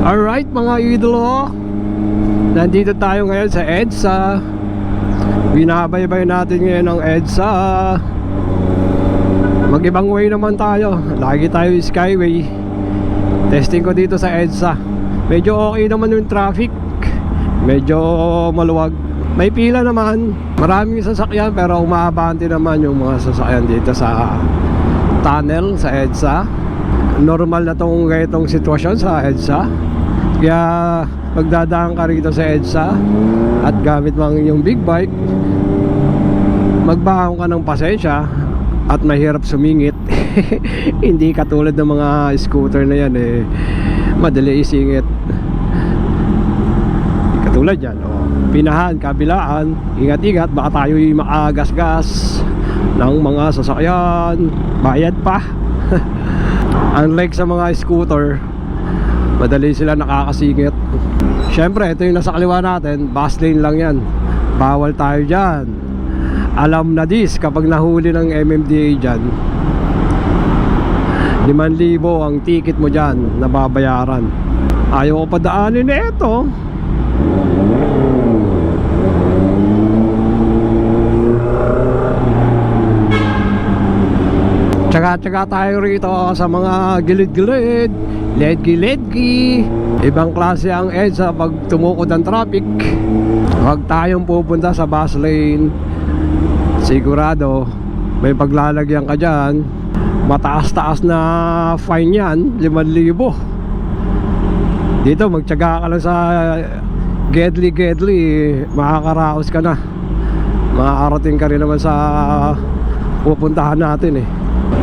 Alright mga idolo, nandito tayo ngayon sa EDSA. Binabaybay natin ngayon ang EDSA. Mag-ibang way naman tayo. Lagi tayo Skyway. Testing ko dito sa EDSA. Medyo okay naman yung traffic. Medyo maluwag. May pila naman. Maraming sasakyan pero umaabante naman yung mga sasakyan dito sa tunnel sa EDSA. Normal na tong ganitong sitwasyon sa EDSA. Kaya magdadaan ka rito sa EDSA at gamit mo yung big bike, magbaon ka ng pasensya at mahirap sumingit. Hindi katulad ng mga scooter na yan madali isingit. Katulad yan pinahan, kabilaan, ingat-ingat baka tayo'y makagasgas ng mga sasakyan, bayad pa. Unlike sa mga scooter, madali sila nakakasingit. Siyempre, ito yung nasa kaliwa natin, bus lane lang yan. Bawal tayo dyan. Alam na this, kapag nahuli ng MMDA dyan, 5,000 ang ticket mo dyan, nababayaran. Ayaw ko padaanin na ito. Tsaga-tsaga tayo rito sa mga gilid-gilid, ledgi-ledgi. Ibang klase ang EDSA pag tumukod ang traffic. Huwag tayong pupunta sa bus lane. Sigurado may paglalagyan ka dyan. Mataas-taas na fine yan, 5,000. Dito magtsaga ka lang sa gedli-gedli, makakaraos ka na. Makakarating ka rin naman sa pupuntahan natin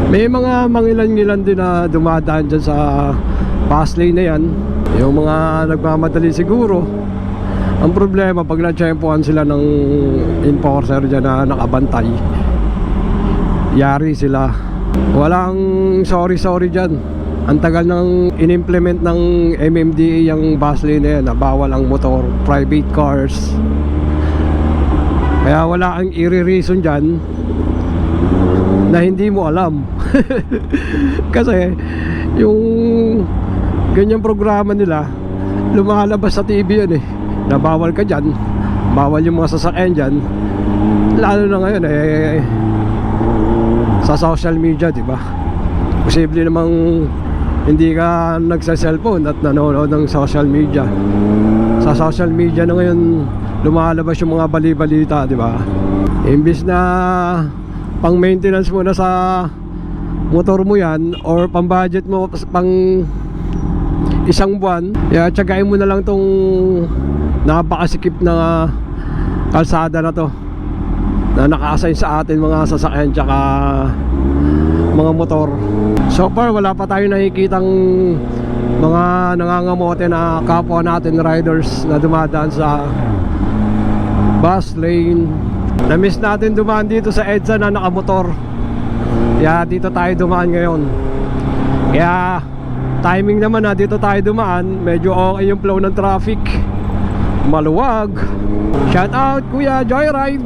May mga mangilan-ngilan din na dumadaan dyan sa bus lane na yan. Yung mga nagmamadali siguro. Ang problema pag na-tsempohan sila ng enforcer dyan na nakabantay, yari sila. Walang sorry dyan. Ang tagal nang in-implement ng MMDA yung bus lane na yan, na bawal ang motor, private cars. Kaya wala ang i-reason dyan na hindi mo alam. Kasi yung ganyang programa nila lumalabas sa TV yan na bawal ka dyan, bawal yung mga sasakyan dyan. Lalo na ngayon sa social media, diba? Posible namang hindi ka nagsa-cellphone at nanonood ng social media. Sa social media na ngayon lumalabas yung mga bali-balita, diba? Imbis na pang maintenance mo na sa motor mo yan or pang budget mo pang isang buwan, tsagain mo na lang tong napakasikip na kalsada na to na naka-assign sa atin mga sasakyan tsaka mga motor. So far wala pa tayo nakikitang mga nangangamote na kapwa natin riders na dumadaan sa bus lane. Na-miss natin dumaan dito sa EDSA na nakamotor. Kaya dito tayo dumaan ngayon. Kaya timing naman na dito tayo dumaan. Medyo okay yung flow ng traffic, maluwag. Shout out Kuya Joyride.